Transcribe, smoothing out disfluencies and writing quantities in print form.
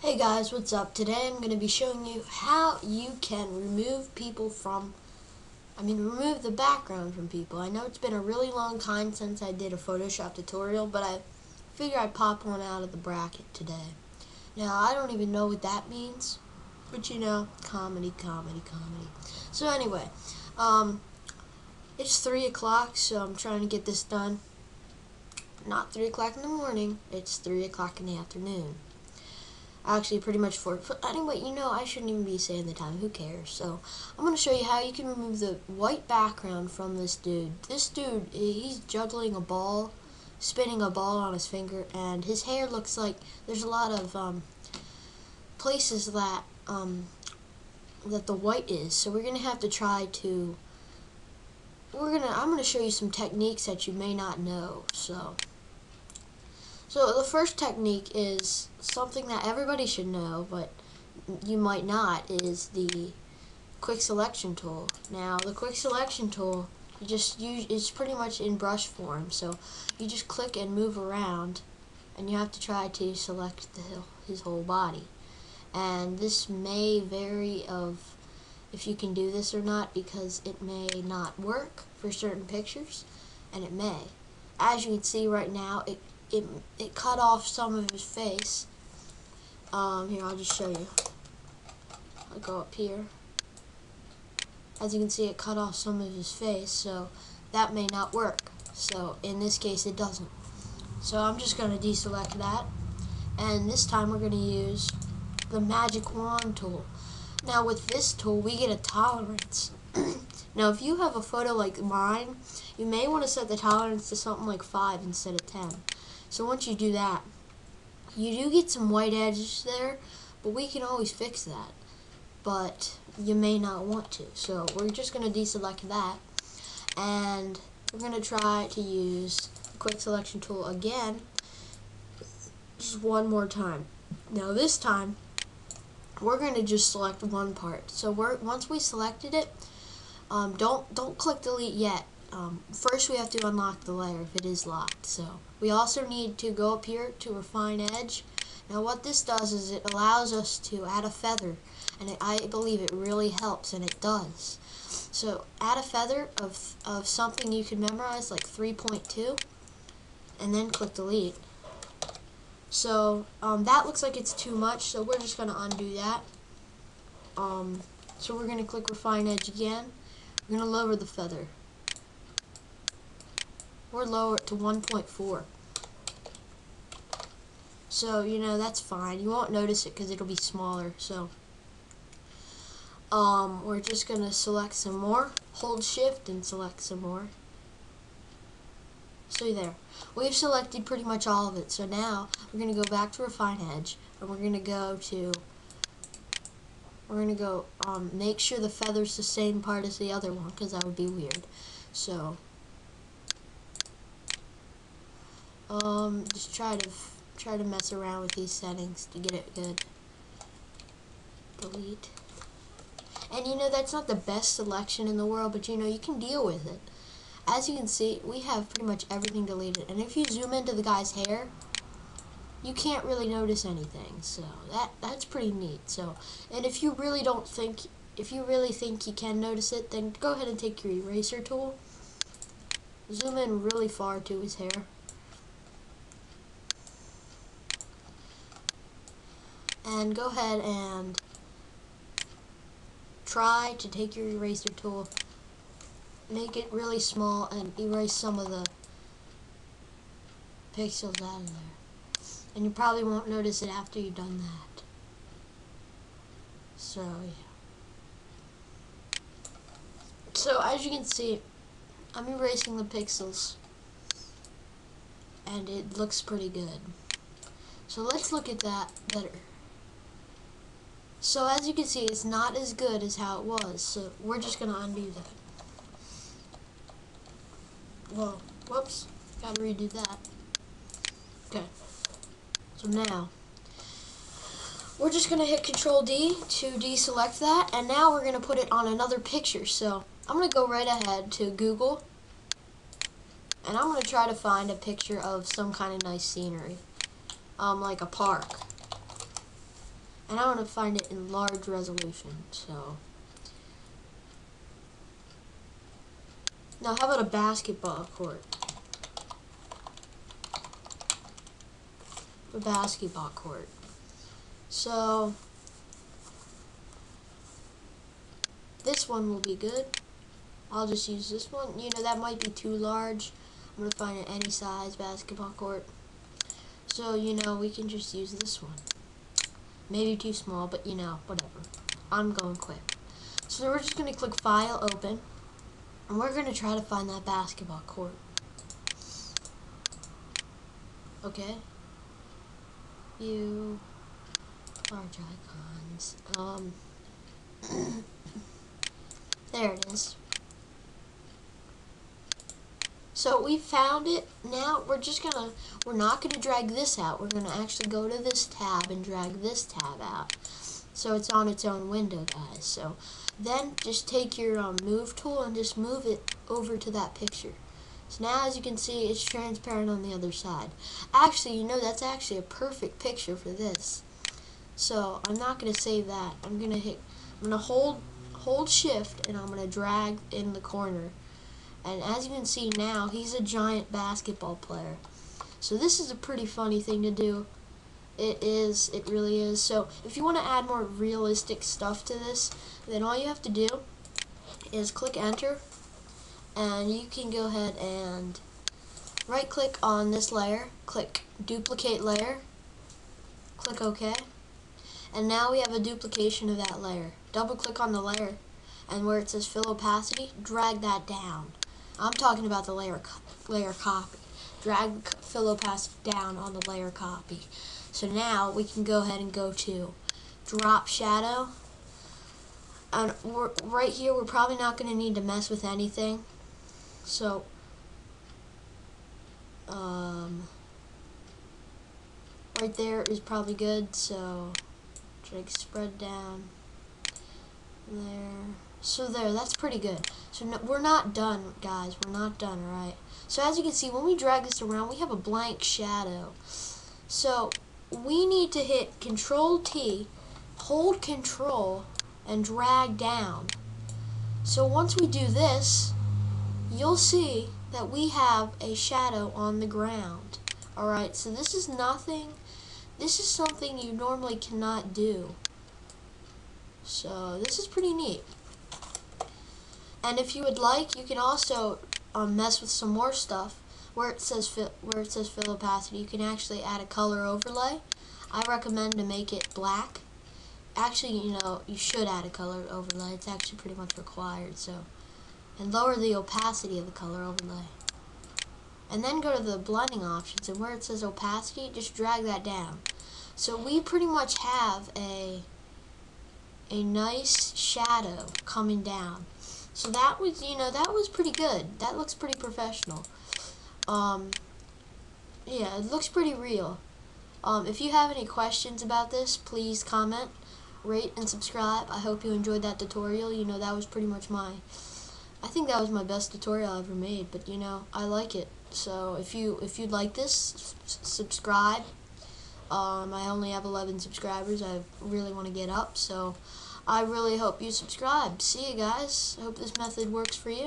Hey guys, what's up? Today I'm going to be showing you how you can remove remove the background from people. I know it's been a really long time since I did a Photoshop tutorial, but I figure I'd pop one out of the bracket today. Now, I don't even know what that means, but you know, comedy. So anyway, it's 3 o'clock, so I'm trying to get this done. Not 3 o'clock in the morning, it's 3 o'clock in the afternoon. Actually, pretty much 4. But anyway, you know, I shouldn't even be saying the time. Who cares? So, I'm going to show you how you can remove the white background from this dude. This dude, he's juggling a ball, spinning a ball on his finger, and his hair looks like there's a lot of places that that the white is. So we're going to have to try to. I'm going to show you some techniques that you may not know. So the first technique is something that everybody should know, but you might not, is the quick selection tool. Now, the quick selection tool, it's pretty much in brush form, so you just click and move around, and you have to try to select his whole body. And this may vary of if you can do this or not, because it may not work for certain pictures, and it may. As you can see right now, it cut off some of his face. Here, I'll just show you. I'll go up here. As you can see, it cut off some of his face, so that may not work. So in this case, it doesn't. So I'm just going to deselect that, and this time we're going to use the magic wand tool. Now with this tool, we get a tolerance. Now if you have a photo like mine, you may want to set the tolerance to something like 5 instead of 10. So once you do that, you do get some white edges there, but we can always fix that. But you may not want to. So we're just going to deselect that, and we're going to try to use the quick selection tool again, just one more time. Now this time, we're going to just select one part. So once we selected it, don't click delete yet. First we have to unlock the layer if it is locked. So we also need to go up here to refine edge. Now what this does is it allows us to add a feather, and I believe it really helps, and it does. So add a feather of something you can memorize, like 3.2, and then click delete. So that looks like it's too much, so we're just going to undo that. So we're going to click refine edge again. We're going to lower the feather. Or lower it to 1.4. So, you know, that's fine. You won't notice it because it'll be smaller. So, we're just going to select some more. Hold shift and select some more. So there. We've selected pretty much all of it. So now, we're going to go back to refine edge. And we're going to go make sure the feather's the same part as the other one, because that would be weird. So, just try to mess around with these settings to get it good. Delete. And you know, that's not the best selection in the world, but you know, you can deal with it. As you can see, we have pretty much everything deleted. And if you zoom into the guy's hair, you can't really notice anything. So that's pretty neat. So, and if you really think you can notice it, then go ahead and take your eraser tool. Zoom in really far to his hair. And go ahead and try to take your eraser tool, make it really small, and erase some of the pixels out of there. And you probably won't notice it after you've done that. So, yeah. So, as you can see, I'm erasing the pixels, and it looks pretty good. So, let's look at that better. So as you can see, it's not as good as how it was, so we're just going to undo that. Whoa, whoops, gotta redo that. Okay, so now, we're just going to hit Control D to deselect that, and now we're going to put it on another picture. So I'm going to go right ahead to Google, and I'm going to try to find a picture of some kind of nice scenery, like a park. and I want to find it in large resolution. So now, how about a basketball court? A basketball court. So this one will be good. I'll just use this one. You know, that might be too large. I'm going to find an any size basketball court. So, you know, we can just use this one. Maybe too small, but you know, whatever. I'm going quick. So we're just going to click File, Open. And we're going to try to find that basketball court. Okay. View. Large icons. There it is. So we found it. Now we're not gonna drag this out. We're gonna actually go to this tab and drag this tab out. So it's on its own window, guys. So then just take your move tool and just move it over to that picture. So now, as you can see, it's transparent on the other side. Actually, you know, that's actually a perfect picture for this. So I'm not gonna save that. I'm gonna hold Shift and I'm gonna drag in the corner. And as you can see now, he's a giant basketball player. So this is a pretty funny thing to do. It really is. So if you want to add more realistic stuff to this, then all you have to do is click Enter, and you can go ahead and right click on this layer, click Duplicate Layer, click OK, and now we have a duplication of that layer. Double click on the layer, and where it says Fill Opacity, drag that down. I'm talking about the layer copy. Drag the fill opacity down on the layer copy. So now we can go ahead and go to Drop Shadow. And right here, we're probably not going to need to mess with anything. So, right there is probably good. So, drag spread down there. So there, that's pretty good. So no, we're not done, guys. We're not done, alright? So as you can see, when we drag this around, we have a blank shadow. So we need to hit Control-T, hold Control, and drag down. So once we do this, you'll see that we have a shadow on the ground. Alright, so this is something you normally cannot do. So this is pretty neat. And if you would like, you can also mess with some more stuff. Where it says fill opacity, you can actually add a color overlay. I recommend to make it black. Actually, you know, you should add a color overlay. It's actually pretty much required. So, and lower the opacity of the color overlay. And then go to the blending options, and where it says opacity, just drag that down. So we pretty much have a nice shadow coming down. So that was, you know, that was pretty good. That looks pretty professional. Yeah, it looks pretty real. If you have any questions about this, please comment, rate, and subscribe. I hope you enjoyed that tutorial. You know, that was pretty much I think that was my best tutorial I ever made, but you know, I like it. So if you'd like this, subscribe. I only have 11 subscribers. I really want to get up, so I really hope you subscribe. See you guys. I hope this method works for you.